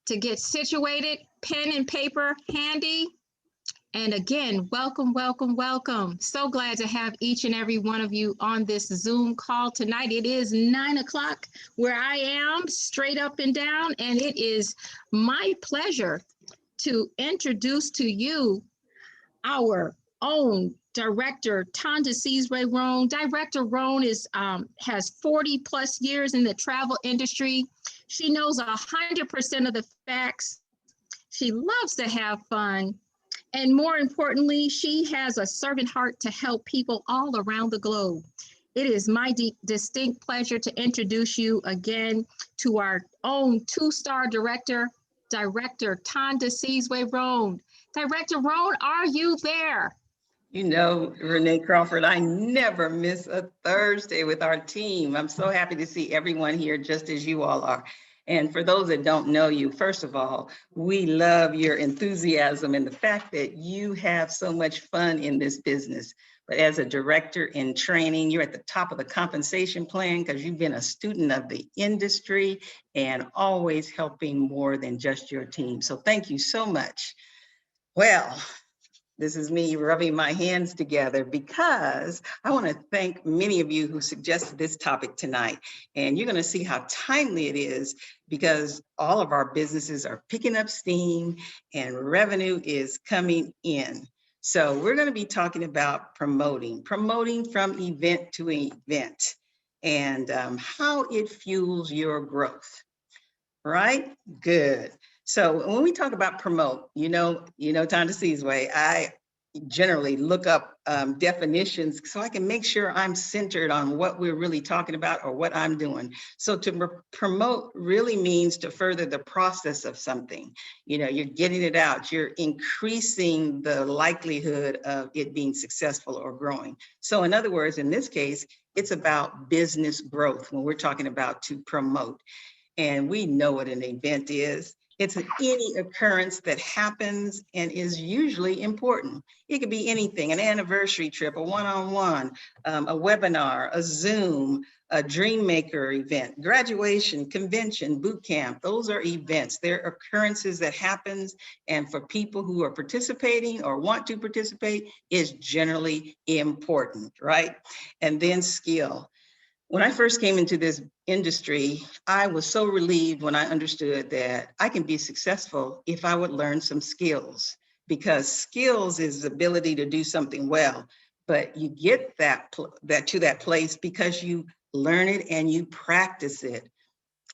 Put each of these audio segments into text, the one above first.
to get situated, pen and paper handy. And again, welcome, welcome, welcome. So glad to have each and every one of you on this Zoom call tonight. It is 9 o'clock where I am, straight up and down, and it is my pleasure to introduce to you our own director, Tonda Seasway Roan. Director Roan has 40 plus years in the travel industry. She knows 100% of the facts. She loves to have fun. And more importantly, she has a servant heart to help people all around the globe. It is my distinct pleasure to introduce you again to our own two-star director, Director Tonda Seasway Roan. Director Roan, are you there? You know, Renee Crawford, I never miss a Thursday with our team. I'm so happy to see everyone here just as you all are. And for those that don't know you, first of all, we love your enthusiasm and the fact that you have so much fun in this business. But as a director in training, you're at the top of the compensation plan because you've been a student of the industry and always helping more than just your team. So thank you so much. Well, this is me rubbing my hands together because I want to thank many of you who suggested this topic tonight. And you're going to see how timely it is because all of our businesses are picking up steam and revenue is coming in. So we're going to be talking about promoting from event to event and how it fuels your growth. Right? Good. So when we talk about promote, Tonda Seasway, I generally look up definitions so I can make sure I'm centered on what we're really talking about or what I'm doing. So to promote really means to further the process of something. You're getting it out, you're increasing the likelihood of it being successful or growing. So in other words, in this case, it's about business growth when we're talking about to promote. And we know what an event is. It's any occurrence that happens and is usually important. It could be anything, an anniversary trip, a one-on-one, a webinar, a Zoom, a Dreammaker event, graduation, convention, boot camp. Those are events. They're occurrences that happens, and for people who are participating or want to participate is generally important, right? And then skill. When I first came into this industry, I was so relieved when I understood that I can be successful if I would learn some skills, because skills is the ability to do something well, but you get that to that place because you learn it and you practice it.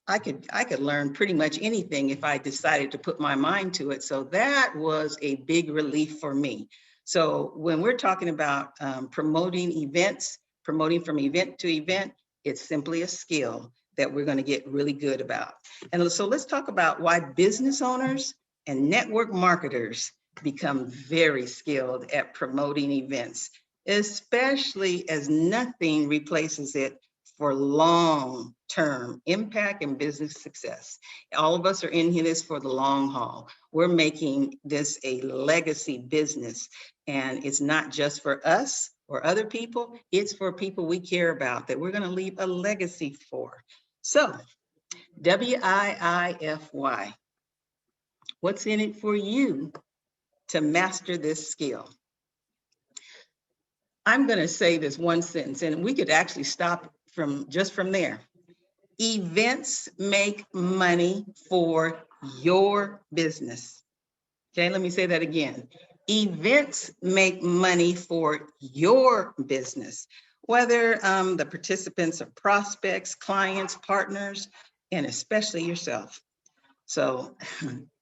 I could learn pretty much anything if I decided to put my mind to it. So that was a big relief for me. So when we're talking about promoting events, promoting from event to event, it's simply a skill that we're going to get really good about. And so let's talk about why business owners and network marketers become very skilled at promoting events, especially as nothing replaces it for long-term impact and business success. All of us are in this for the long haul. We're making this a legacy business, and it's not just for us or other people, it's for people we care about that we're going to leave a legacy for. So, WIIFY, what's in it for you to master this skill? I'm going to say this one sentence, and we could actually stop from there. Events make money for your business. Okay, let me say that again. Events make money for your business, whether the participants are prospects, clients, partners, and especially yourself. So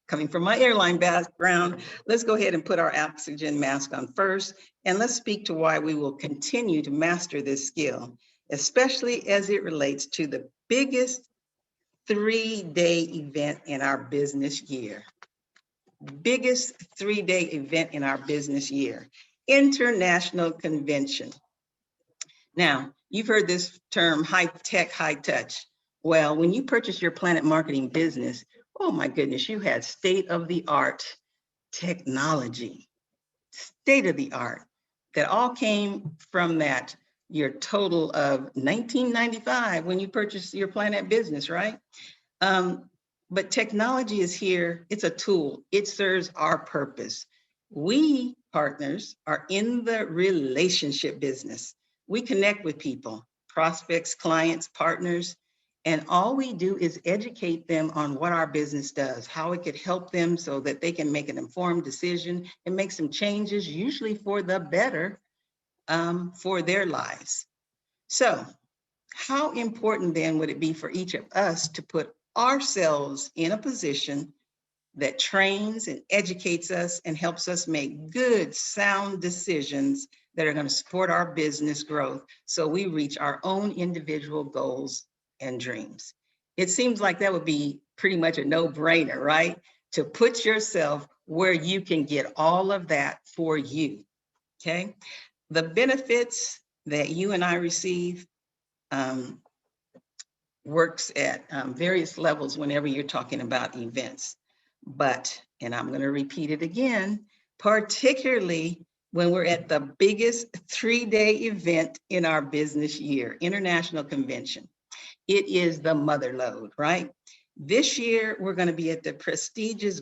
coming from my airline background, let's go ahead and put our oxygen mask on first, and let's speak to why we will continue to master this skill, especially as it relates to the biggest 3-day event in our business year. Biggest 3-day event in our business year, International Convention. Now, you've heard this term, high tech, high touch. Well, when you purchased your Planet Marketing business, oh my goodness, you had state-of-the-art technology, state-of-the-art, that all came from that, your total of $19.95 when you purchased your Planet business, right? but technology is here. It's a tool. It serves our purpose. We partners are in the relationship business. We connect with people, prospects, clients, partners, and all we do is educate them on what our business does, how it could help them so that they can make an informed decision and make some changes, usually for the better, for their lives. So how important then would it be for each of us to put ourselves in a position that trains and educates us and helps us make good, sound decisions that are going to support our business growth so we reach our own individual goals and dreams? It seems like that would be pretty much a no-brainer, right? To put yourself where you can get all of that for you, okay? The benefits that you and I receive works at various levels whenever you're talking about events. But, and I'm going to repeat it again, particularly when we're at the biggest 3-day event in our business year, International Convention. It is the mother lode, right? This year, we're going to be at the prestigious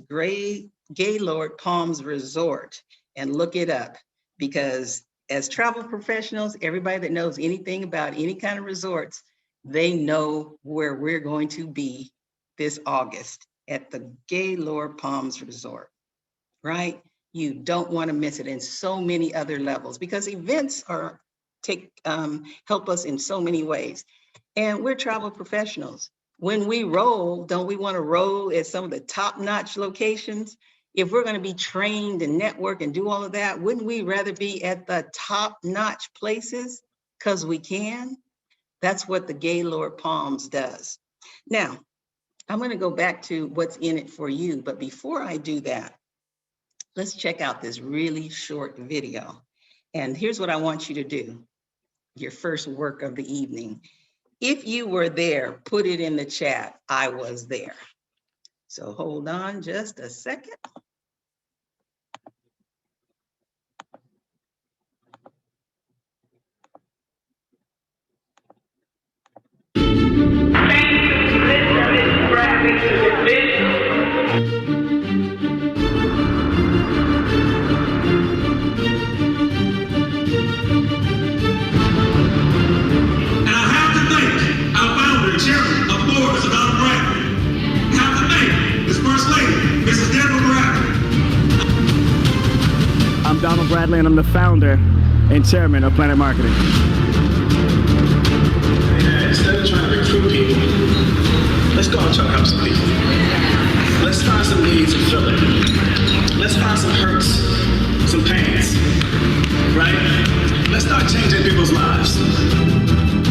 Gaylord Palms Resort, and look it up, because as travel professionals, everybody that knows anything about any kind of resorts, they know where we're going to be this August at the Gaylord Palms Resort, right? You don't want to miss it in so many other levels, because events help us in so many ways. And we're travel professionals. When we roll, don't we want to roll at some of the top-notch locations? If we're going to be trained and network and do all of that, wouldn't we rather be at the top-notch places because we can? That's what the Gaylord Palms does. Now, I'm going to go back to what's in it for you. But before I do that, let's check out this really short video. And here's what I want you to do, your first work of the evening. If you were there, put it in the chat, I was there. So hold on just a second. I'm Donald Bradley, and I'm the founder and chairman of Planet Marketing. Instead of trying to recruit people, let's go and try to help some people. Let's find some needs and fill it. Let's find some hurts, some pains, right? Let's start changing people's lives.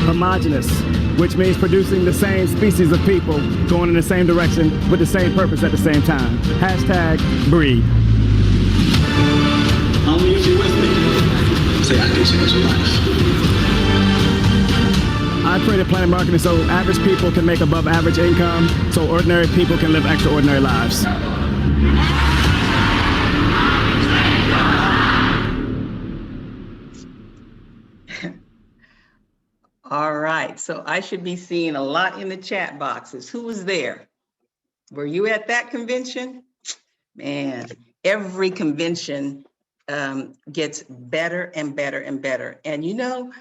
Homogenous, which means producing the same species of people going in the same direction with the same purpose at the same time. Hashtag breed. Only if you're with me, say I can change your life. I created Planet Marketing so average people can make above average income, so ordinary people can live extraordinary lives. All right, so I should be seeing a lot in the chat boxes. Who was there? Were you at that convention? Man, every convention gets better and better and better. And you know,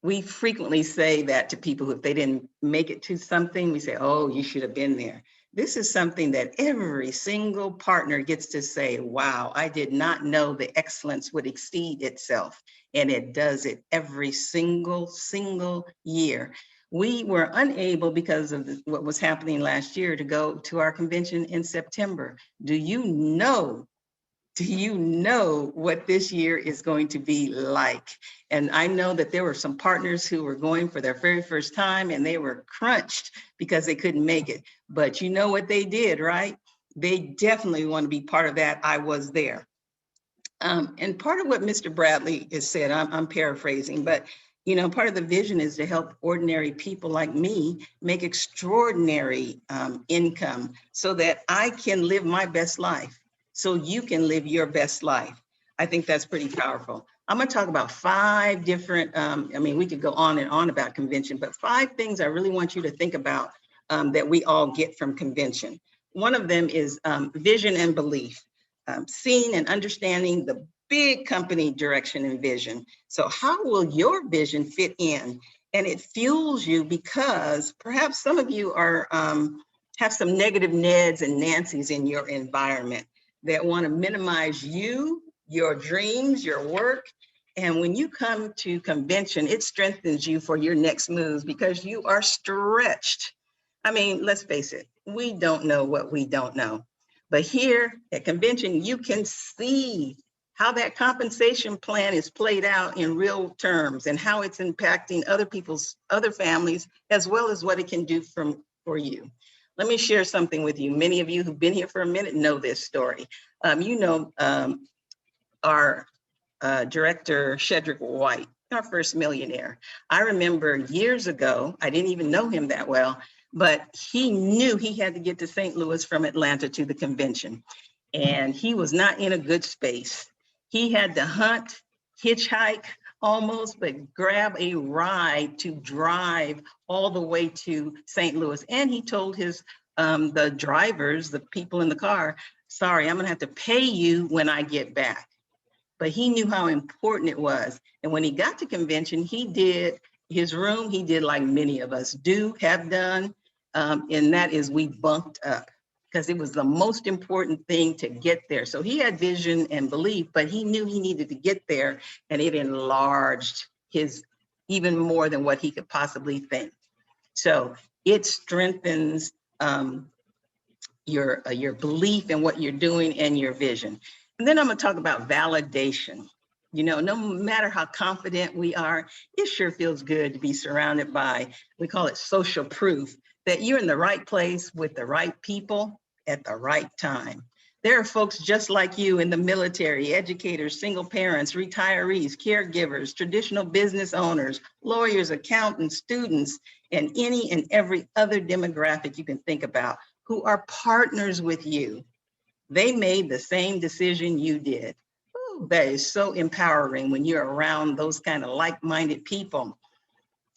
we frequently say that to people if they didn't make it to something, we say, oh, you should have been there. This is something that every single partner gets to say, wow, I did not know the excellence would exceed itself. And it does it every single year. We were unable, because of what was happening last year, to go to our convention in September. Do you know what this year is going to be like? And I know that there were some partners who were going for their very first time and they were crunched because they couldn't make it. But you know what they did, right? They definitely want to be part of that. I was there. And part of what Mr. Bradley has said, I'm paraphrasing, but you know, part of the vision is to help ordinary people like me make extraordinary income so that I can live my best life, so you can live your best life. I think that's pretty powerful. I'm going to talk about 5 different, I mean, we could go on and on about convention, but 5 things I really want you to think about that we all get from convention. One of them is vision and belief, seeing and understanding the big company direction and vision. So how will your vision fit in? And it fuels you because perhaps some of you are have some negative Neds and Nancys in your environment that want to minimize you, your dreams, your work. And when you come to convention, it strengthens you for your next moves because you are stretched. I mean, let's face it, we don't know what we don't know. But here at convention, you can see how that compensation plan is played out in real terms and how it's impacting other families, as well as what it can do for you. Let me share something with you. Many of you who've been here for a minute know this story. Our director, Shedrick White, our first millionaire. I remember years ago, I didn't even know him that well, but he knew he had to get to St. Louis from Atlanta to the convention. And he was not in a good space. He had to hunt, hitchhike almost, but grab a ride to drive all the way to St. Louis. And he told the drivers, the people in the car, sorry, I'm gonna have to pay you when I get back. But he knew how important it was. And when he got to convention, he did his room, he did like many of us have done, and that is we bunked up because it was the most important thing to get there. So he had vision and belief, but he knew he needed to get there, and it enlarged his even more than what he could possibly think. So it strengthens your belief in what you're doing and your vision. And then I'm gonna talk about validation. You know, no matter how confident we are, it sure feels good to be surrounded by, we call it social proof, that you're in the right place with the right people at the right time. There are folks just like you in the military, educators, single parents, retirees, caregivers, traditional business owners, lawyers, accountants, students, and any and every other demographic you can think about who are partners with you. They made the same decision you did. Ooh, that is so empowering when you're around those kind of like-minded people.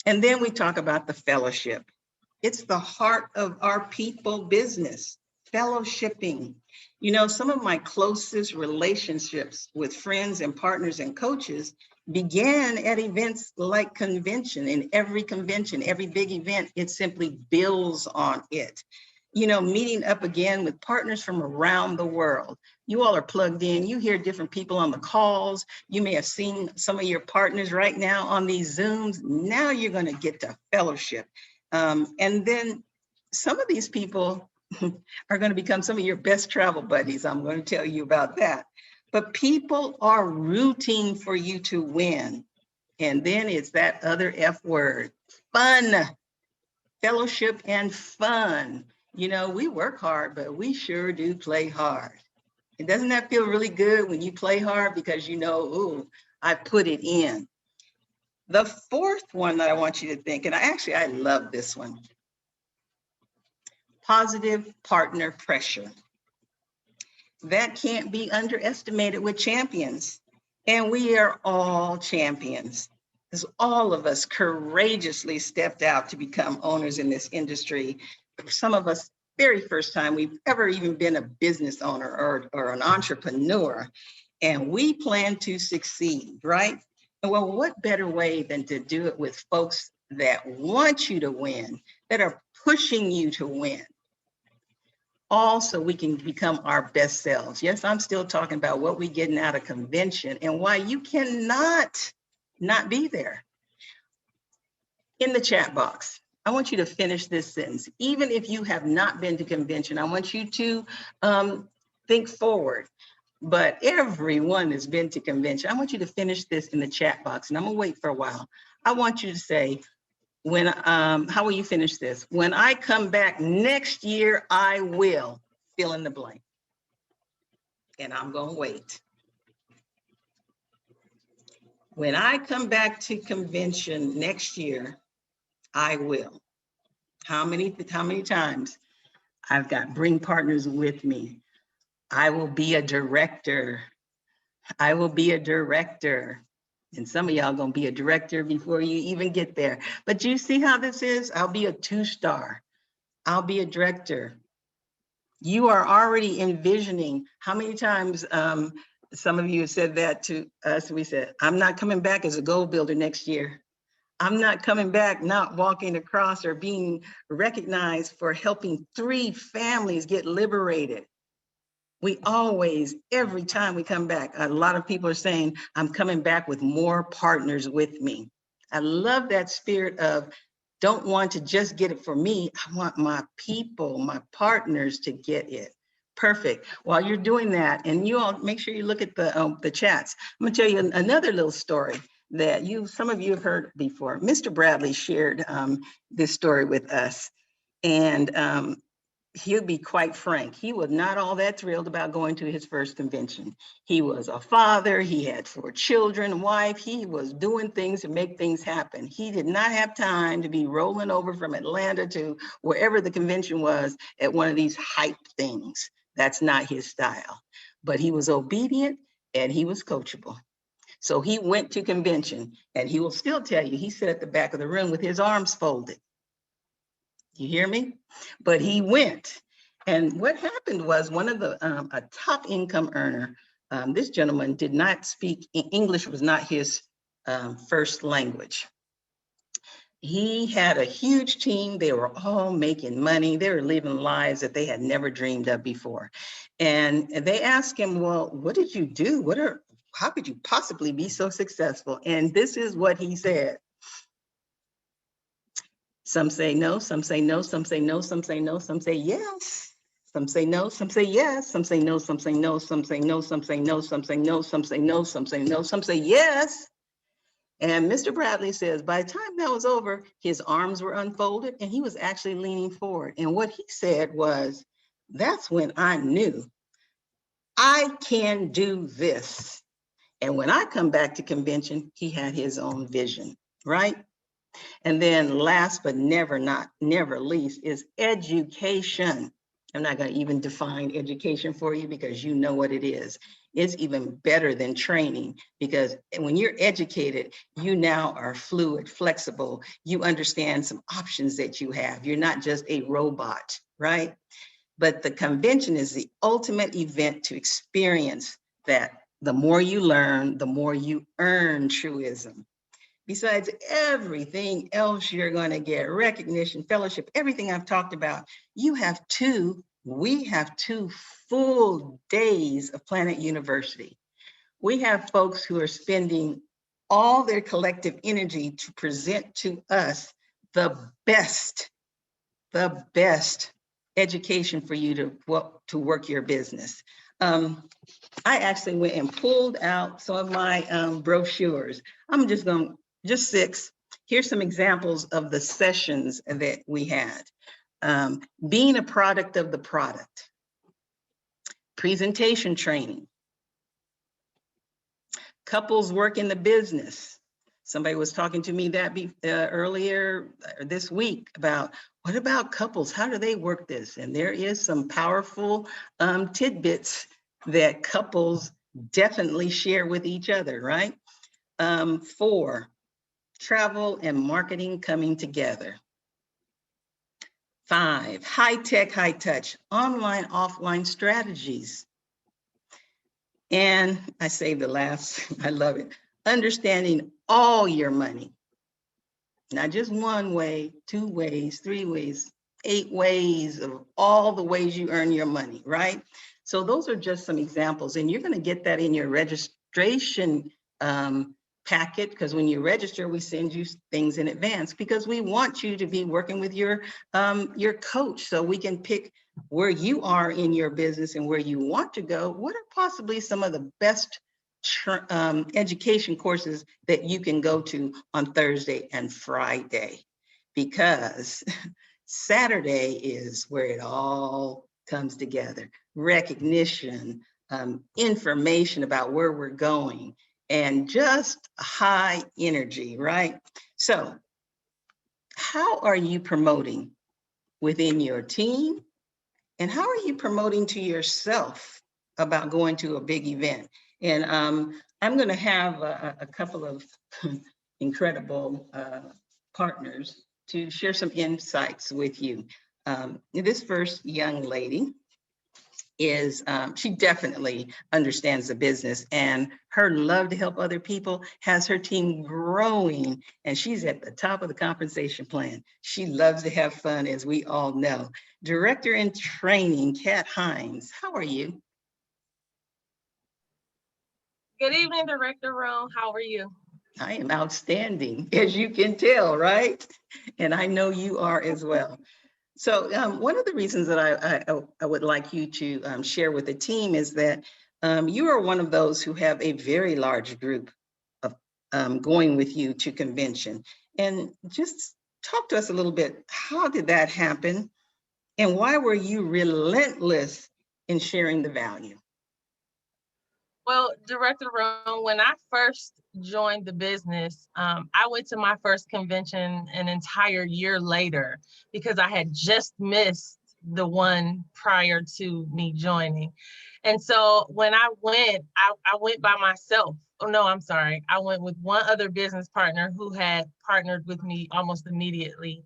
And then we talk about the fellowship. It's the heart of our people business, fellowshipping. You know, some of my closest relationships with friends and partners and coaches began at events like convention. In every convention, every big event, it simply builds on it. You know, meeting up again with partners from around the world. You all are plugged in. You hear different people on the calls. You may have seen some of your partners right now on these Zooms. Now you're going to get to fellowship. And then some of these people are going to become some of your best travel buddies. I'm going to tell you about that. But people are rooting for you to win. And then it's that other F word, fun, fellowship and fun. You know, we work hard, but we sure do play hard. And doesn't that feel really good when you play hard because you know, ooh, I put it in. The fourth one that I want you to think, and I love this one. Positive partner pressure. That can't be underestimated with champions. And we are all champions. Because all of us courageously stepped out to become owners in this industry. Some of us, very first time we've ever even been a business owner or an entrepreneur, and we plan to succeed, right? And well, what better way than to do it with folks that want you to win, that are pushing you to win? Also, we can become our best selves. Yes, I'm still talking about what we're getting out of convention and why you cannot not be there. In the chat box, I want you to finish this sentence. Even if you have not been to convention, I want you to think forward. But everyone has been to convention. I want you to finish this in the chat box, and I'm gonna wait for a while. I want you to say, how will you finish this? When I come back next year, I will fill in the blank. And I'm gonna wait. When I come back to convention next year, I will. How many times? I've got bring partners with me. I will be a director. I will be a director. And some of y'all gonna be a director before you even get there. But you see how this is? I'll be a 2-star. I'll be a director. You are already envisioning. How many times some of you have said that to us? We said, I'm not coming back as a goal builder next year. I'm not coming back not walking across or being recognized for helping 3 families get liberated. We always, every time we come back, a lot of people are saying, I'm coming back with more partners with me. I love that spirit of don't want to just get it for me. I want my people, my partners to get it. Perfect. While you're doing that, and you all make sure you look at the chats. I'm gonna tell you another little story that some of you have heard before. Mr. Bradley shared this story with us, and he'll be quite frank. He was not all that thrilled about going to his first convention. He was a father. He had 4 children, a wife. He was doing things to make things happen. He did not have time to be rolling over from Atlanta to wherever the convention was at one of these hype things. That's not his style. But he was obedient and he was coachable. So he went to convention, and he will still tell you, he sat at the back of the room with his arms folded. You hear me? But he went. And what happened was one of the, a top income earner, this gentleman did not speak, English was not his first language. He had a huge team. They were all making money. They were living lives that they had never dreamed of before. And they asked him, well, what did you do? How could you possibly be so successful? And this is what he said. Some say no, some say no, some say no, some say no, some say yes. Some say no, some say yes, some say no, some say no, some say no, some say no, some say no, some say no, some say no, some say yes. And Mr. Bradley says, by the time that was over, his arms were unfolded and he was actually leaning forward. And what he said was, that's when I knew I can do this. And when I come back to convention, he had his own vision, right? And then last but never least is education. I'm not going to even define education for you because you know what it is. It's even better than training, because when you're educated, you now are fluid, flexible. You understand some options that you have. You're not just a robot, right? But the convention is the ultimate event to experience that. The more you learn, the more you earn truism. Besides everything else, you're going to get recognition, fellowship, everything I've talked about. We have 2 full days of Planet University. We have folks who are spending all their collective energy to present to us the best education for you to work your business. I actually went and pulled out some of my brochures. I'm just 6. Here's some examples of the sessions that we had. Being a product of the product. Presentation training. Couples work in the business. Somebody was talking to me earlier this week about, what about couples? How do they work this? And there is some powerful tidbits that couples definitely share with each other, right? 4, travel and marketing coming together. 5, high tech, high touch, online, offline strategies. And I saved the last, I love it. Understanding all your money. Not just 1 way, 2 ways, 3 ways, 8 ways of all the ways you earn your money, right? So those are just some examples, and you're going to get that in your registration packet, because when you register, we send you things in advance because we want you to be working with your coach, so we can pick where you are in your business and where you want to go. What are possibly some of the best education courses that you can go to on Thursday and Friday? Because Saturday is where it all comes together. Recognition, information about where we're going, and just high energy, right? So how are you promoting within your team? And how are you promoting to yourself about going to a big event? And I'm going to have a couple of incredible partners to share some insights with you. This first young lady is she definitely understands the business, and her love to help other people has her team growing, and she's at the top of the compensation plan. She loves to have fun, as we all know. Director in Training, Kat Hines, how are you? Good evening, Director Roan. How are you? I am outstanding, as you can tell, right? And I know you are as well. So one of the reasons that I would like you to share with the team is that you are one of those who have a very large group of going with you to convention. And just talk to us a little bit, how did that happen? And why were you relentless in sharing the value? Well, Director Roan, when I first joined the business, I went to my first convention an entire year later because I had just missed the one prior to me joining. And so when I went by myself. Oh, no, I'm sorry. I went with one other business partner who had partnered with me almost immediately.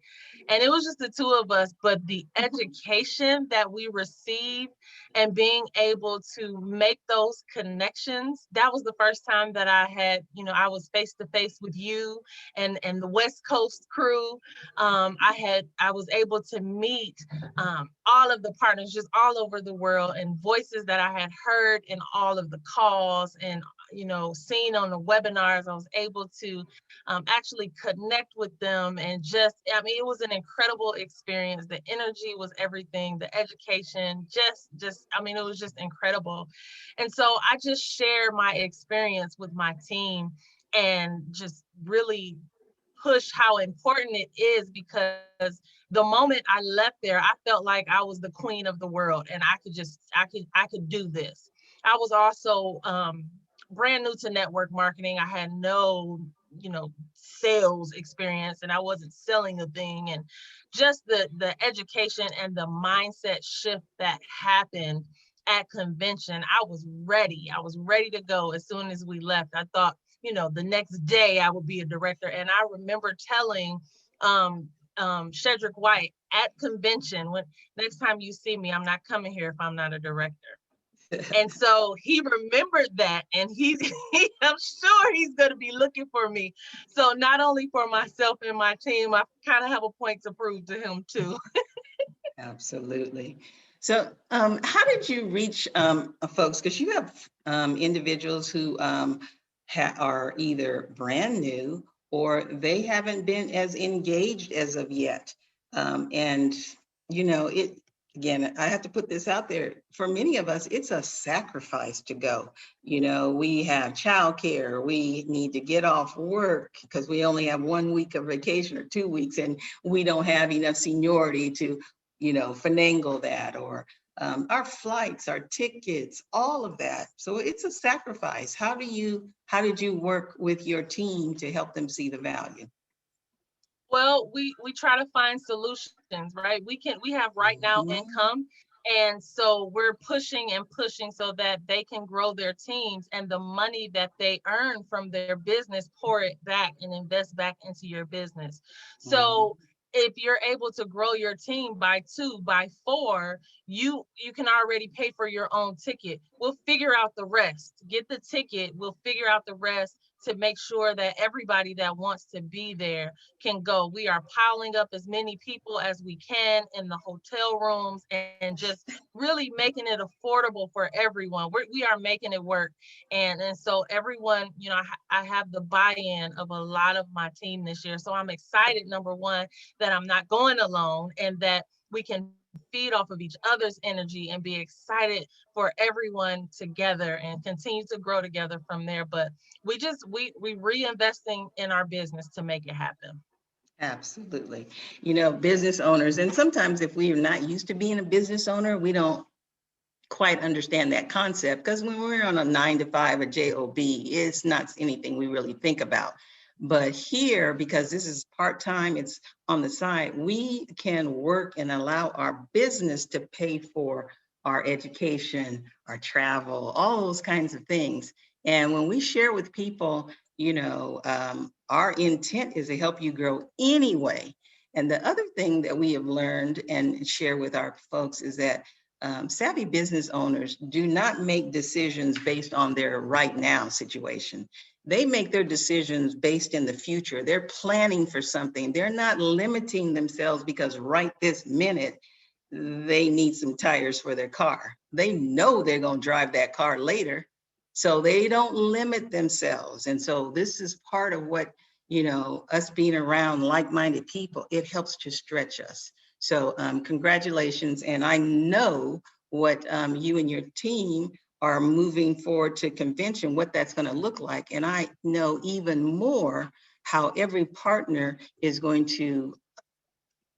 And it was just the two of us, but the education that we received and being able to make those connections, that was the first time that I had, I was face to face with you and the West Coast crew. I was able to meet all of the partners just all over the world, and voices that I had heard in all of the calls and seen on the webinars. I was able to actually connect with them, and it was an incredible experience. The energy was everything, the education, it was just incredible. And so I just share my experience with my team and just really push how important it is, because the moment I left there, I felt like I was the queen of the world and I could do this. I was also brand new to network marketing. I had no sales experience, and I wasn't selling a thing. And just the education and the mindset shift that happened at convention, I was ready to go. As soon as we left, I thought, the next day I would be a director. And I remember telling Shedrick White at convention, when next time you see me, I'm not coming here if I'm not a director. And so he remembered that, and I'm sure he's going to be looking for me. So not only for myself and my team, I kind of have a point to prove to him too. Absolutely. So how did you reach folks? Because you have individuals who are either brand new or they haven't been as engaged as of yet. Again, I have to put this out there. For many of us, it's a sacrifice to go. We have childcare. We need to get off work because we only have 1 week of vacation or 2 weeks, and we don't have enough seniority to, finagle that, or our flights, our tickets, all of that. So it's a sacrifice. How did you work with your team to help them see the value? Well, we try to find solutions, right? We have right now income. And so we're pushing and pushing so that they can grow their teams, and the money that they earn from their business, pour it back and invest back into your business. So if you're able to grow your team by 2, by 4, you can already pay for your own ticket. We'll figure out the rest. Get the ticket. We'll figure out the rest to make sure that everybody that wants to be there can go. We are piling up as many people as we can in the hotel rooms and just really making it affordable for everyone. We are making it work. And so everyone, I have the buy-in of a lot of my team this year. So I'm excited, number one, that I'm not going alone, and that we can feed off of each other's energy and be excited for everyone together and continue to grow together from there. But we reinvesting in our business to make it happen. Absolutely. Business owners, and sometimes if we are not used to being a business owner, we don't quite understand that concept, because when we're on a 9 to 5, a job, it's not anything we really think about. But here, because this is part-time, it's on the side, we can work and allow our business to pay for our education, our travel, all those kinds of things. And when we share with people, our intent is to help you grow anyway. And the other thing that we have learned and share with our folks is that savvy business owners do not make decisions based on their right now situation. They make their decisions based in the future. They're planning for something. They're not limiting themselves because right this minute, they need some tires for their car. They know they're going to drive that car later. So they don't limit themselves. And so this is part of what, us being around like-minded people, it helps to stretch us. So congratulations. And I know what you and your team are moving forward to convention, what that's going to look like. And I know even more how every partner is going to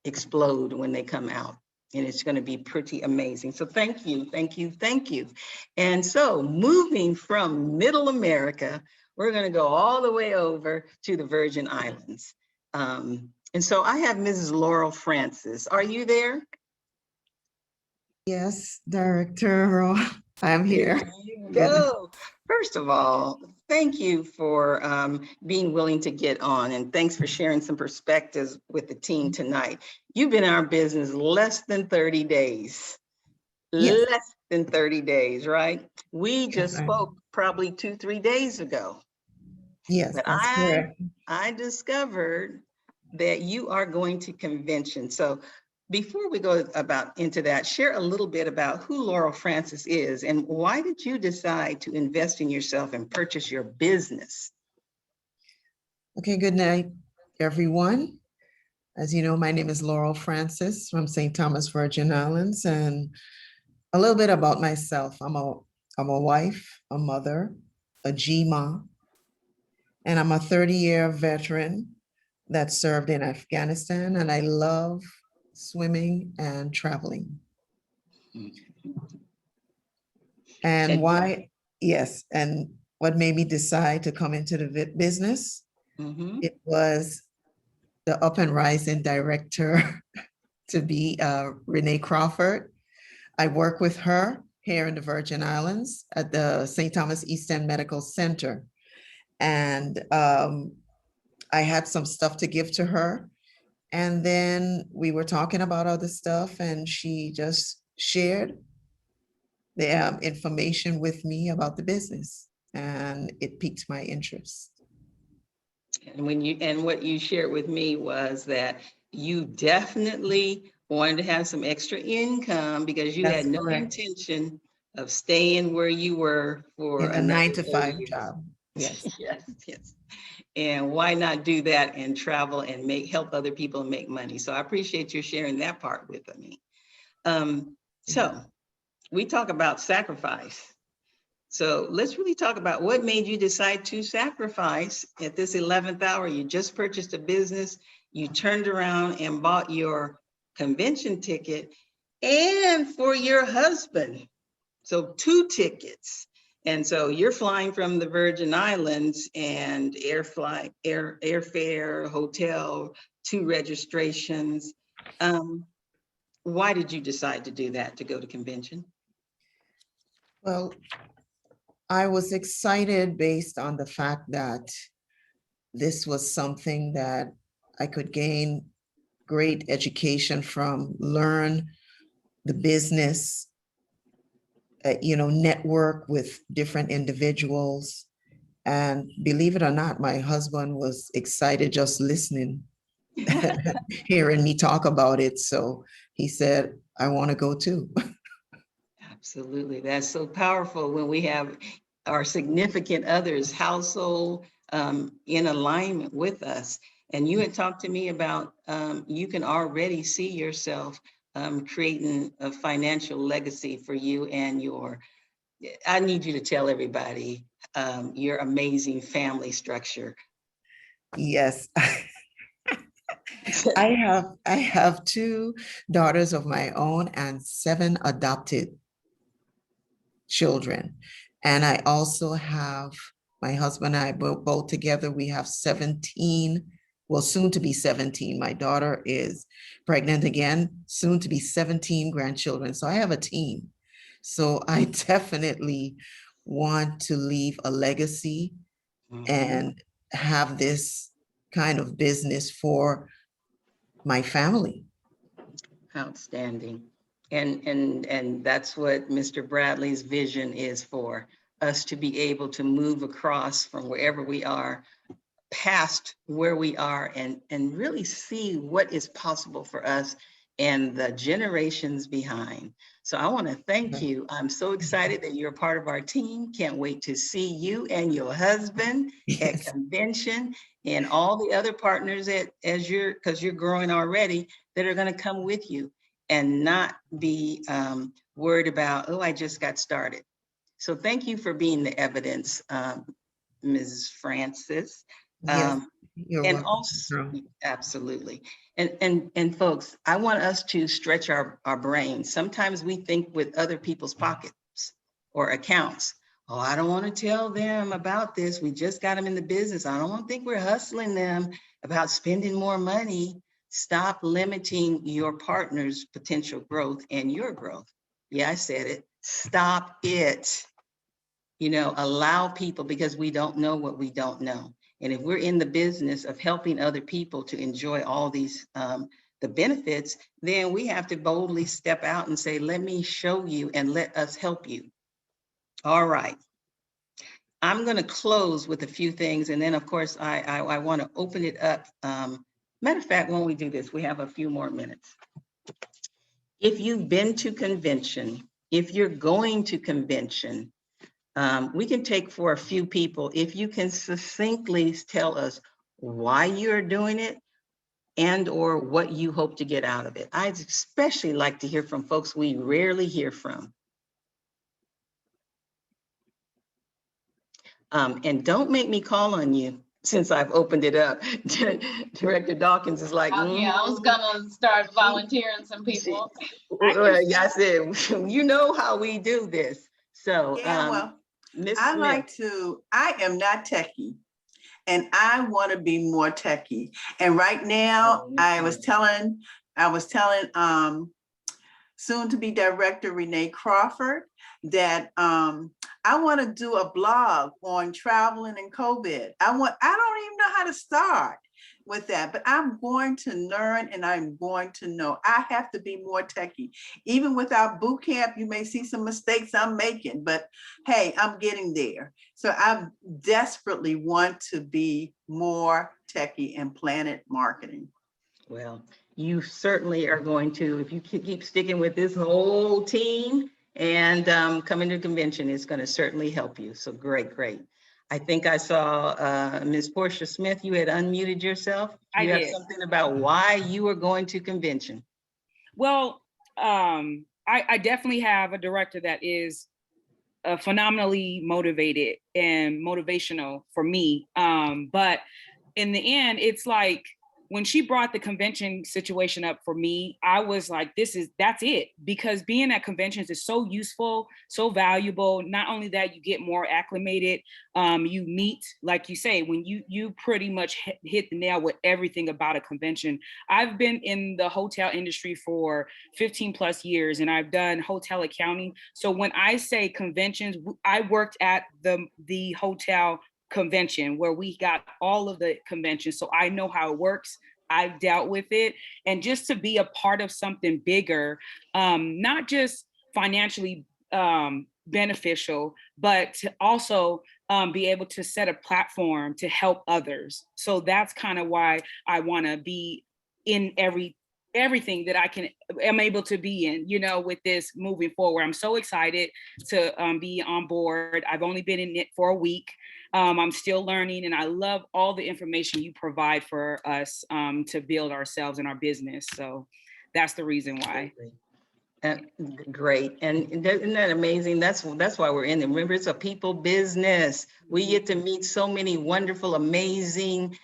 explode when they come out. And it's going to be pretty amazing. So thank you, thank you, thank you. And so moving from Middle America, we're going to go all the way over to the Virgin Islands. And so I have Mrs. Laurel Francis. Are you there? Yes, Director, I'm here. There you go. First of all, thank you for being willing to get on, and thanks for sharing some perspectives with the team tonight. You've been in our business less than 30 days. Yes. Less than 30 days, right? We just spoke probably 2-3 days ago. Yes, But that's correct. I discovered that you are going to convention. So before we go into that, share a little bit about who Laurel Francis is and why did you decide to invest in yourself and purchase your business? Okay, good night, everyone. As you know, my name is Laurel Francis from St. Thomas, Virgin Islands, and a little bit about myself. I'm a wife, a mother, a GMA, and I'm a 30-year veteran that served in Afghanistan, and I love swimming and traveling. And why? Yes, and what made me decide to come into the business? It was the up and rising director to be Renee Crawford. I work with her here in the Virgin Islands at the St. Thomas East End Medical Center. And I had some stuff to give to her. And then we were talking about other stuff and she just shared the information with me about the business and it piqued my interest. And what you shared with me was that you definitely wanted to have some extra income because you had no intention of staying where you were for a 9-to-5 job. Yes. yes. And why not do that and travel and help other people make money? So I appreciate you sharing that part with me. So we talk about sacrifice. So let's really talk about what made you decide to sacrifice at this 11th hour. You just purchased a business, you turned around and bought your convention ticket and for your husband. So 2 tickets. And so you're flying from the Virgin Islands and airfare, hotel, 2 registrations. Why did you decide to do that, to go to convention? Well, I was excited based on the fact that this was something that I could gain great education from, learn the business, network with different individuals. And believe it or not, my husband was excited just listening, hearing me talk about it. So he said, I want to go too. Absolutely. That's so powerful when we have our significant others, household in alignment with us. And you had talked to me about you can already see yourself creating a financial legacy for you and I need you to tell everybody your amazing family structure. Yes. I have 2 daughters of my own and 7 adopted children. And I also have my husband and I both together, we have 17, well, soon to be 17. My daughter is pregnant again, soon to be 17 grandchildren. So I have a team. So I definitely want to leave a legacy and have this kind of business for my family. Outstanding. And that's what Mr. Bradley's vision is for us, to be able to move across from wherever we are, past where we are, and really see what is possible for us and the generations behind. So I want to thank you. I'm so excited that you're a part of our team. Can't wait to see you and your husband at convention, and all the other partners because you're growing already, that are going to come with you and not be worried about, oh, I just got started. So thank you for being the evidence, Mrs. Francis. Yes, you're And welcome. also, absolutely. And folks, I want us to stretch our brains. Sometimes we think with other people's pockets or accounts. Oh, I don't want to tell them about this. We just got them in the business. I don't want to think we're hustling them about spending more money. Stop limiting your partner's potential growth and your growth. Yeah, I said it. Stop it. Allow people, because we don't know what we don't know. And if we're in the business of helping other people to enjoy all these, the benefits, then we have to boldly step out and say, let me show you and let us help you. All right. I'm going to close with a few things. And then, of course, I want to open it up. Matter of fact, when we do this, we have a few more minutes. If you've been to convention, if you're going to convention, we can take for a few people, if you can succinctly tell us why you're doing it and or what you hope to get out of it. I'd especially like to hear from folks we rarely hear from. And don't make me call on you since I've opened it up. Director Dawkins is like, yeah, I was gonna start volunteering some people. Yeah, I said, you know how we do this. So, yeah, well, Ms. I Smith. like to, I am not techie, and I want to be more techie. And right now, I was telling soon to be director Renee Crawford that I want to do a blog on traveling and COVID. I don't even know how to start with that, but I'm going to learn and I'm going to know. I have to be more techie. Even without boot camp, you may see some mistakes I'm making, but hey, I'm getting there. So I desperately want to be more techie in Planet Marketing. Well, you certainly are going to, if you keep sticking with this whole team and coming to convention, it's going to certainly help you. So great, great. I think I saw Ms. Portia Smith, you had unmuted yourself. You have something about why you are going to convention. Well, I definitely have a director that is phenomenally motivated and motivational for me. But in the end, it's like, when she brought the convention situation up for me, I was like, that's it. Because being at conventions is so useful, so valuable. Not only that, you get more acclimated, you meet, like you say, when you pretty much hit the nail with everything about a convention. I've been in the hotel industry for 15 plus years, and I've done hotel accounting. So when I say conventions, I worked at the hotel convention where we got all of the conventions. So I know how it works. I've dealt with it. And just to be a part of something bigger, not just financially beneficial, but to also be able to set a platform to help others. So that's kind of why I want to be in everything that am able to be in, with this moving forward. I'm so excited to be on board. I've only been in it for a week. I'm still learning, and I love all the information you provide for us to build ourselves and our business. So that's the reason why. Great. And isn't that amazing? That's why we're in it. Remember, it's a people business. We get to meet so many wonderful, amazing,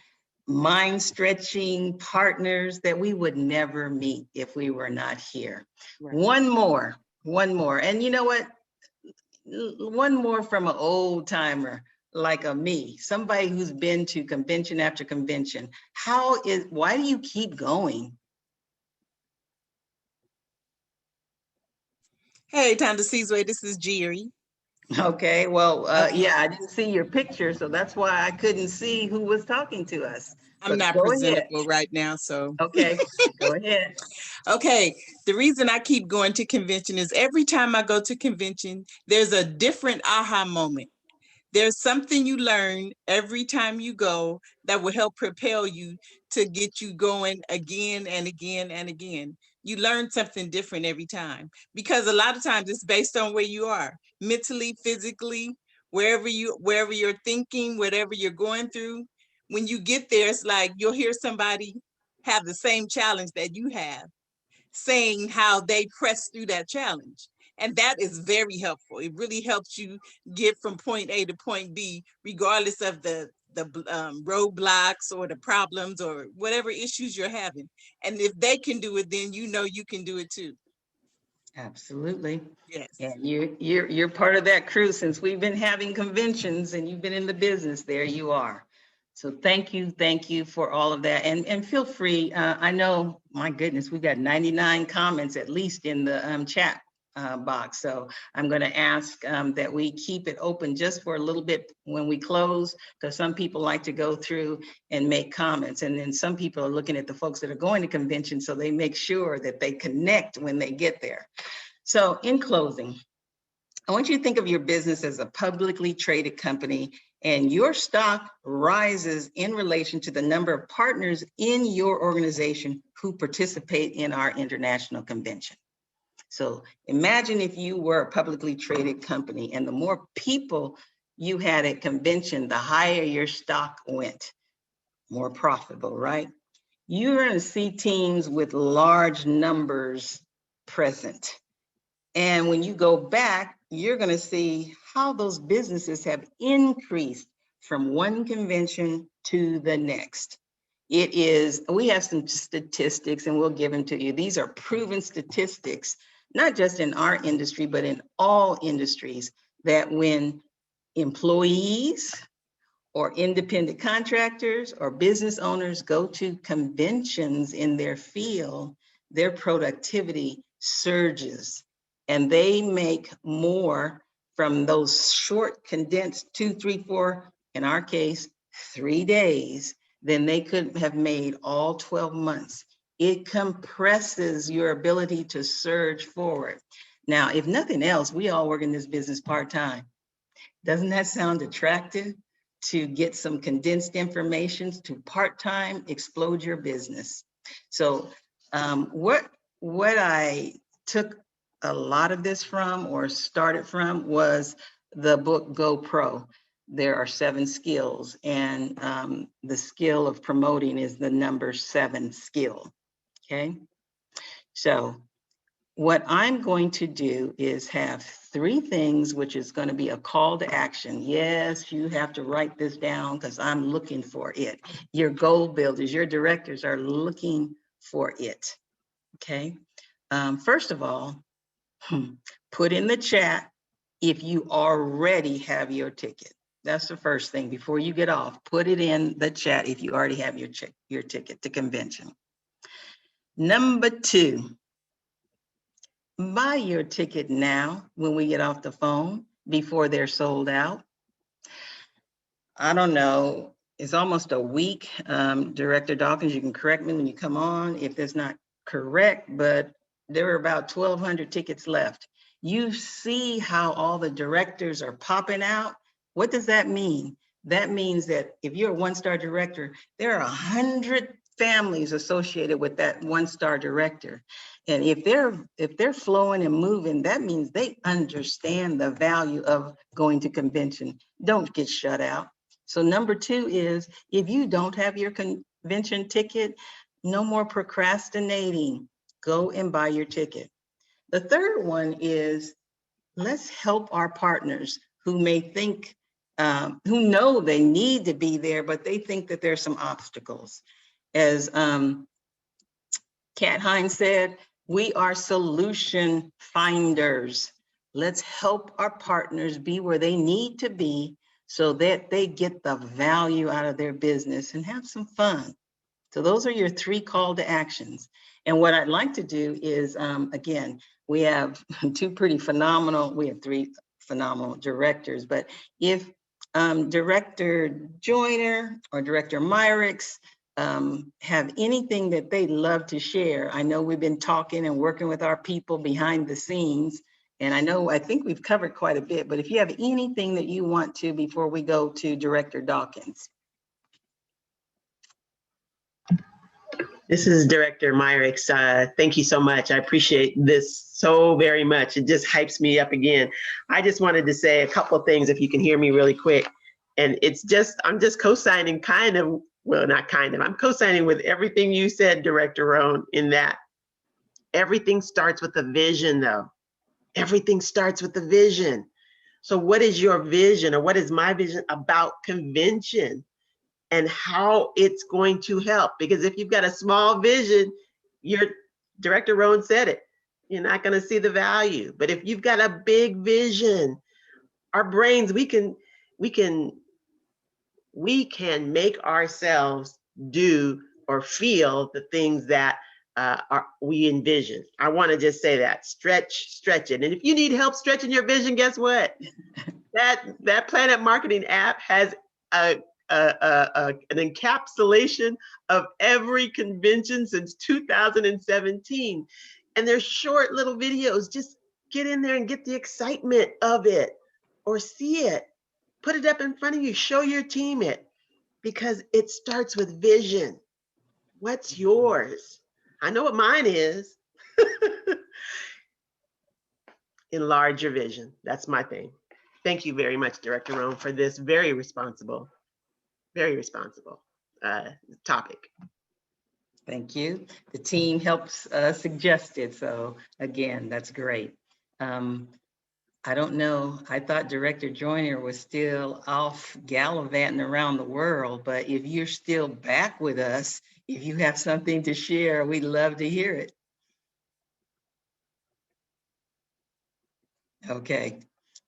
mind-stretching partners that we would never meet if we were not here. Right. One more. And you know what? One more from an old timer like me, somebody who's been to convention after convention. Why do you keep going? Hey, Tanda Seasway, this is Jerry. Okay, well, yeah, I didn't see your picture, so that's why I couldn't see who was talking to us. I'm not Go presentable right now, so. Okay, go ahead. Okay, the reason I keep going to convention is every time I go to convention, there's a different aha moment. There's something you learn every time you go that will help propel you to get you going again and again and again. You learn something different every time because a lot of times it's based on where you are mentally, physically, wherever you're thinking, whatever you're going through. When you get there, it's like you'll hear somebody have the same challenge that you have, saying how they press through that challenge. And that is very helpful. It really helps you get from point A to point B, regardless of the roadblocks or the problems or whatever issues you're having. And if they can do it, then you know you can do it too. Absolutely. Yes. And you're part of that crew since we've been having conventions and you've been in the business. There you are. So thank you for all of that. And feel free. I know, my goodness, we've got 99 comments at least in the chat box. So I'm going to ask that we keep it open just for a little bit when we close, because some people like to go through and make comments. And then some people are looking at the folks that are going to convention, so they make sure that they connect when they get there. So in closing, I want you to think of your business as a publicly traded company, and your stock rises in relation to the number of partners in your organization who participate in our international convention. So imagine if you were a publicly traded company, and the more people you had at convention, the higher your stock went, more profitable, right? You're going to see teams with large numbers present. And when you go back, you're going to see how those businesses have increased from one convention to the next. We have some statistics and we'll give them to you. These are proven statistics, not just in our industry, but in all industries, that when employees or independent contractors or business owners go to conventions in their field, their productivity surges. And they make more from those short, condensed 2, 3, 4, in our case, 3 days, than they could have made all 12 months. It compresses your ability to surge forward. Now, if nothing else, we all work in this business part-time. Doesn't that sound attractive? To get some condensed information to part-time, explode your business. So what I took a lot of this from or started from was the book Go Pro. There are 7 skills, and the skill of promoting is the number 7 skill, okay? So what I'm going to do is have 3 things, which is going to be a call to action. Yes, you have to write this down because I'm looking for it. Your goal builders, your directors are looking for it, okay? First of all, put in the chat if you already have your ticket. That's the first thing. Before you get off, put it in the chat if you already have your ticket to convention. Number 2, buy your ticket now when we get off the phone before they're sold out. I don't know, it's almost a week. Director Dawkins, you can correct me when you come on if that's not correct, but there are about 1,200 tickets left. You see how all the directors are popping out? What does that mean? That means that if you're a 1-star director, there are 100 families associated with that 1-star director. And if they're flowing and moving, that means they understand the value of going to convention. Don't get shut out. So number 2 is, if you don't have your convention ticket, no more procrastinating. Go and buy your ticket. The third one is, let's help our partners who may think, who know they need to be there, but they think that there's some obstacles. As Kat Hines said, we are solution finders. Let's help our partners be where they need to be so that they get the value out of their business and have some fun. So those are your 3 call to actions. And what I'd like to do is, again, we have 3 phenomenal directors, but if Director Joyner or Director Myricks have anything that they'd love to share. I know we've been talking and working with our people behind the scenes, and I think we've covered quite a bit, but if you have anything that you want to before we go to Director Dawkins. This is Director Myrick. Thank you so much. I appreciate this so very much. It just hypes me up again. I just wanted to say a couple of things, if you can hear me really quick. And I'm just co-signing I'm co-signing with everything you said, Director Roan, in that everything starts with a vision though. Everything starts with the vision. So what is your vision, or what is my vision about convention and how it's going to help? Because if you've got a small vision, Director Roan said it, you're not going to see the value. But if you've got a big vision, our brains, we can make ourselves do or feel the things that we envision. I want to just say that, stretch it. And if you need help stretching your vision, guess what? that Planet Marketing app has an encapsulation of every convention since 2017. And they're short little videos. Just get in there and get the excitement of it, or see it. Put it up in front of you, show your team it, because it starts with vision. What's yours? I know what mine is. Enlarge your vision. That's my thing. Thank you very much, Director Roan, for this very responsible topic. Thank you. The team helps suggest it. So again, that's great. I don't know. I thought Director Joyner was still off gallivanting around the world, but if you're still back with us, if you have something to share, we'd love to hear it. Okay,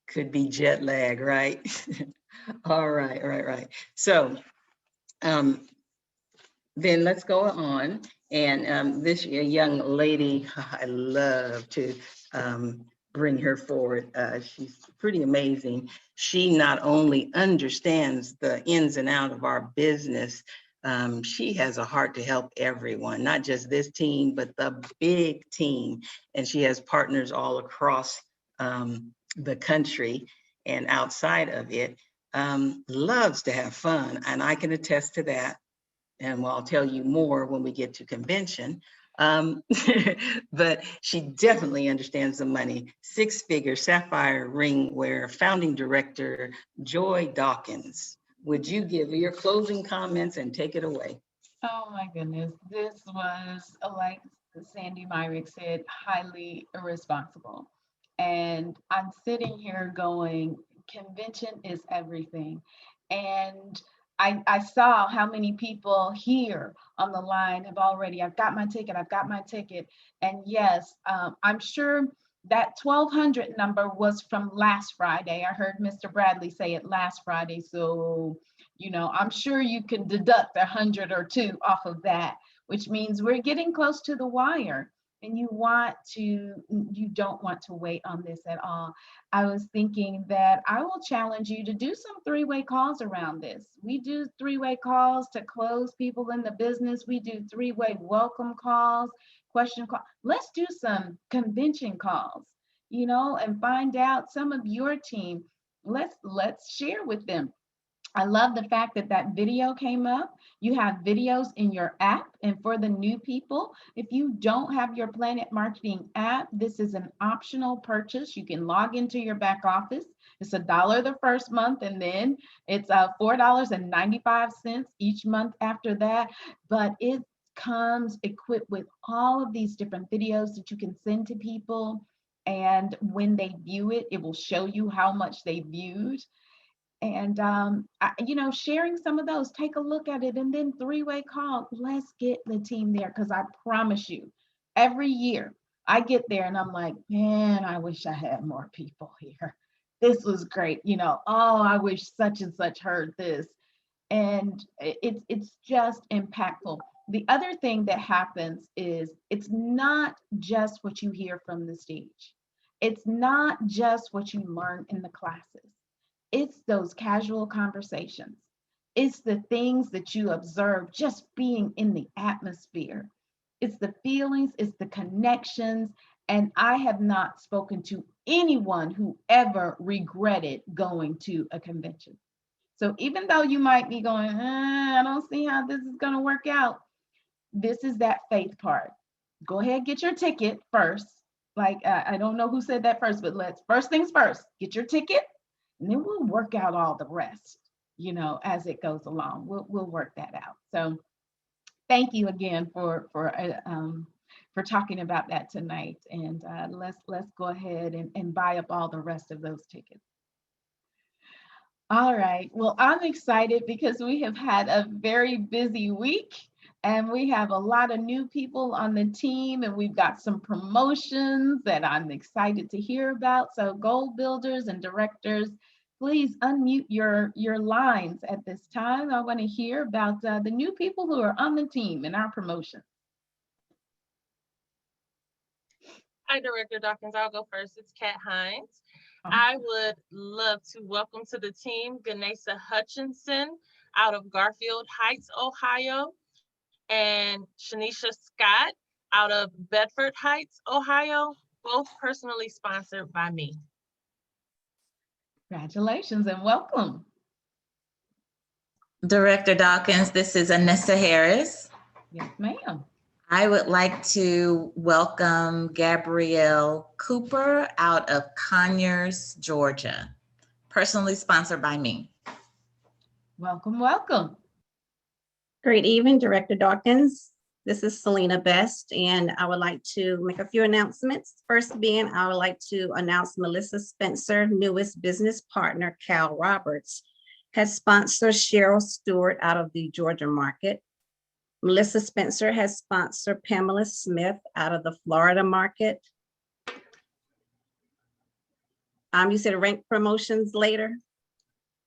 could be jet lag, right? All right. So then let's go on. And this young lady, I love to bring her forward. She's pretty amazing. She not only understands the ins and outs of our business, she has a heart to help everyone, not just this team, but the big team. And she has partners all across the country and outside of it. Loves to have fun, and I can attest to that. And I'll tell you more when we get to convention. But she definitely understands the money. Six-figure sapphire ring wearer, founding director, Joy Dawkins. Would you give your closing comments and take it away? Oh my goodness, this was, like Sandy Myrick said, highly irresponsible. And I'm sitting here going, convention is everything. And I saw how many people here on the line have already, I've got my ticket. And yes, I'm sure that 1,200 number was from last Friday. I heard Mr. Bradley say it last Friday. So, I'm sure you can deduct 100 or two off of that, which means we're getting close to the wire. And you don't want to wait on this at all. I was thinking that I will challenge you to do some three-way calls around this. We do three-way calls to close people in the business. We do three-way welcome calls, question calls. Let's do some convention calls, and find out some of your team. Let's share with them. I love the fact that video came up. You have videos in your app. And for the new people, if you don't have your Planet Marketing app, this is an optional purchase. You can log into your back office. It's $1 the first month, and then it's $4.95 each month after that. But it comes equipped with all of these different videos that you can send to people. And when they view it, it will show you how much they viewed. And, sharing some of those, take a look at it, and then three-way call. Let's get the team there, because I promise you, every year I get there and I'm like, man, I wish I had more people here. This was great. I wish such and such heard this. And it's just impactful. The other thing that happens is it's not just what you hear from the stage. It's not just what you learn in the classes. It's those casual conversations. It's the things that you observe just being in the atmosphere. It's the feelings, it's the connections. And I have not spoken to anyone who ever regretted going to a convention. So even though you might be going, I don't see how this is going to work out, this is that faith part. Go ahead, get your ticket first. Like, I don't know who said that first, but let's first things first, get your ticket, and then we'll work out all the rest, you know, as it goes along. We'll work that out. So thank you again for talking about that tonight. And let's go ahead and buy up all the rest of those tickets. All right. Well, I'm excited because we have had a very busy week and we have a lot of new people on the team and we've got some promotions that I'm excited to hear about. So goal builders and directors, please unmute your lines at this time. I want to hear about the new people who are on the team and our promotion. Hi, Director Dawkins. I'll go first. It's Kat Hines. I would love to welcome to the team Ganesa Hutchinson out of Garfield Heights, Ohio, and Shanisha Scott out of Bedford Heights, Ohio, both personally sponsored by me. Congratulations and welcome. Director Dawkins, this is Anessa Harris. Yes, ma'am. I would like to welcome Gabrielle Cooper out of Conyers, Georgia, personally sponsored by me. Welcome, welcome. Great evening, Director Dawkins. This is Selena Best, and I would like to make a few announcements. First being, I would like to announce Melissa Spencer, newest business partner, Cal Roberts, has sponsored Cheryl Stewart out of the Georgia market. Melissa Spencer has sponsored Pamela Smith out of the Florida market. You said rank promotions later?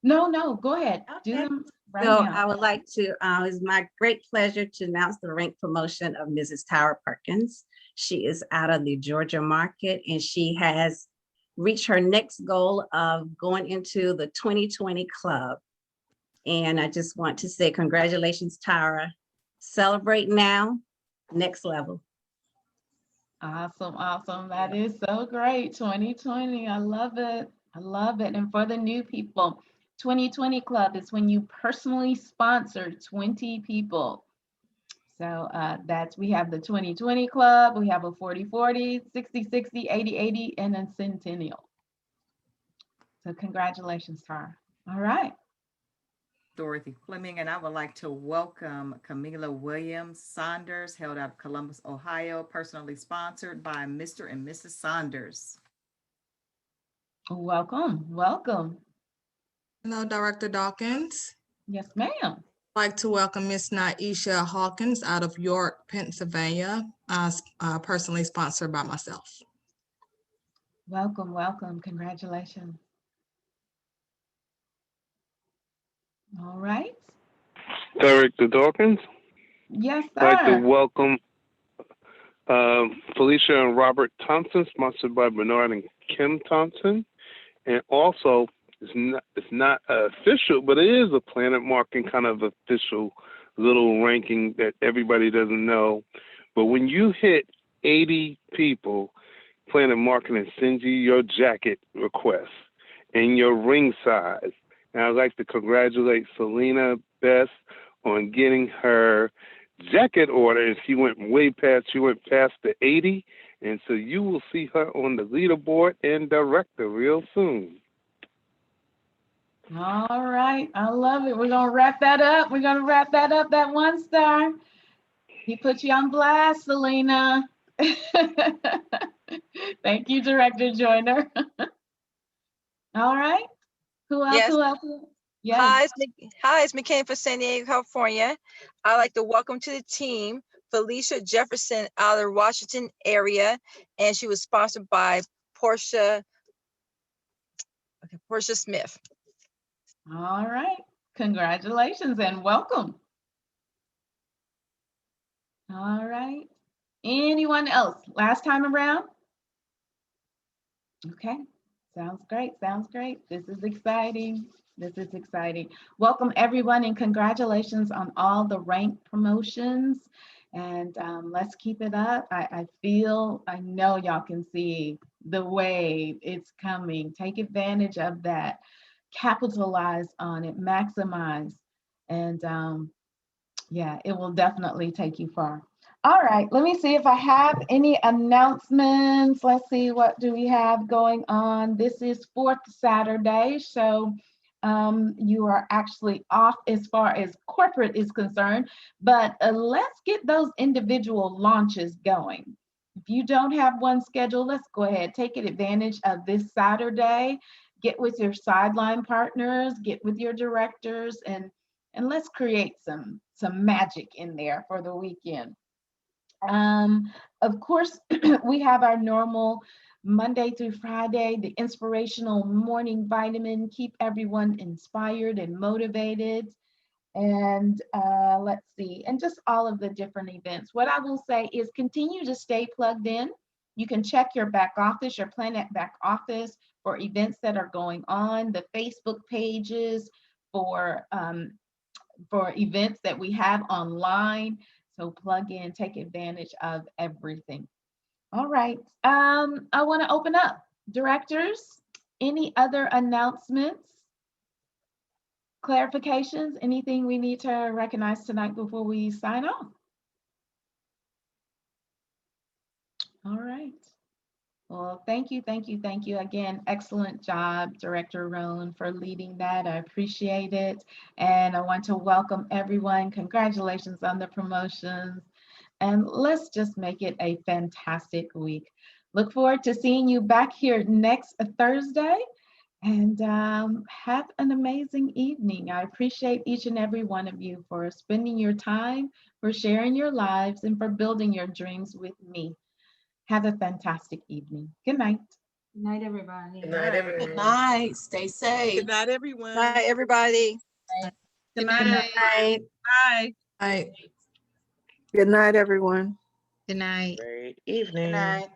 No, go ahead. Okay. Do them right So now. I would like to, it's my great pleasure to announce the rank promotion of Mrs. Tara Perkins. She is out of the Georgia market and she has reached her next goal of going into the 2020 club. And I just want to say congratulations, Tara. Celebrate now, next level. Awesome, awesome. That is so great. 2020, I love it. I love it. And for the new people, 2020 Club is when you personally sponsor 20 people. So we have the 2020 Club, we have a 40-40, 60-60, 80-80, and a Centennial. So congratulations, Tara. All right. Dorothy Fleming, and I would like to welcome Camila Williams Saunders, held out of Columbus, Ohio, personally sponsored by Mr. and Mrs. Saunders. Welcome, welcome. Hello, Director Dawkins. Yes, ma'am. I'd like to welcome Miss Naisha Hawkins out of York, Pennsylvania, personally sponsored by myself. Welcome, welcome. Congratulations. All right. Director Dawkins. Yes, sir. I'd like to welcome Felicia and Robert Thompson, sponsored by Bernard and Kim Thompson. And also, it's not official, but it is a Planet Marketing kind of official little ranking that everybody doesn't know. But when you hit 80 people, Planet Marketing sends you your jacket request and your ring size. And I'd like to congratulate Selena Best on getting her jacket order. And she went past the 80. And so you will see her on the leaderboard and director real soon. All right. I love it. We're going to wrap that up. We're going to wrap that up, that 1 star. He put you on blast, Selena. Thank you, Director Joyner. All right. Who else? Yes. Who else? Yes. Hi, it's McCain from San Diego, California. I'd like to welcome to the team Felicia Jefferson out of the Washington area, and she was sponsored by Portia Smith. All right. Congratulations and welcome. All right. Anyone else? Last time around? Okay. Sounds great. Sounds great. This is exciting. This is exciting. Welcome everyone and congratulations on all the rank promotions. And let's keep it up. I know y'all can see the wave. It's coming. Take advantage of that. Capitalize on it, maximize. And yeah, it will definitely take you far. All right, let me see if I have any announcements. Let's see, what do we have going on? This is 4th Saturday, so you are actually off as far as corporate is concerned, but let's get those individual launches going. If you don't have one scheduled, let's go ahead, take advantage of this Saturday. Get with your sideline partners, get with your directors, and let's create some magic in there for the weekend. Of course, we have our normal Monday through Friday, the inspirational morning vitamin, keep everyone inspired and motivated. And let's see, and just all of the different events. What I will say is continue to stay plugged in. You can check your back office, your Planet back office for events that are going on, the Facebook pages for events that we have online. So plug in, take advantage of everything. All right, I want to open up. Directors, any other announcements, clarifications, anything we need to recognize tonight before we sign off? All right. Well, thank you again. Excellent job, Director Roan, for leading that. I appreciate it. And I want to welcome everyone. Congratulations on the promotions. And let's just make it a fantastic week. Look forward to seeing you back here next Thursday. And have an amazing evening. I appreciate each and every one of you for spending your time, for sharing your lives, and for building your dreams with me. Have a fantastic evening. Good night. Good night, everybody. Good night, everyone. Good night. Stay safe. Good night, everyone. Bye, everybody. Good night. Bye. Bye. Good night, everyone. Good night. Great evening. Good night.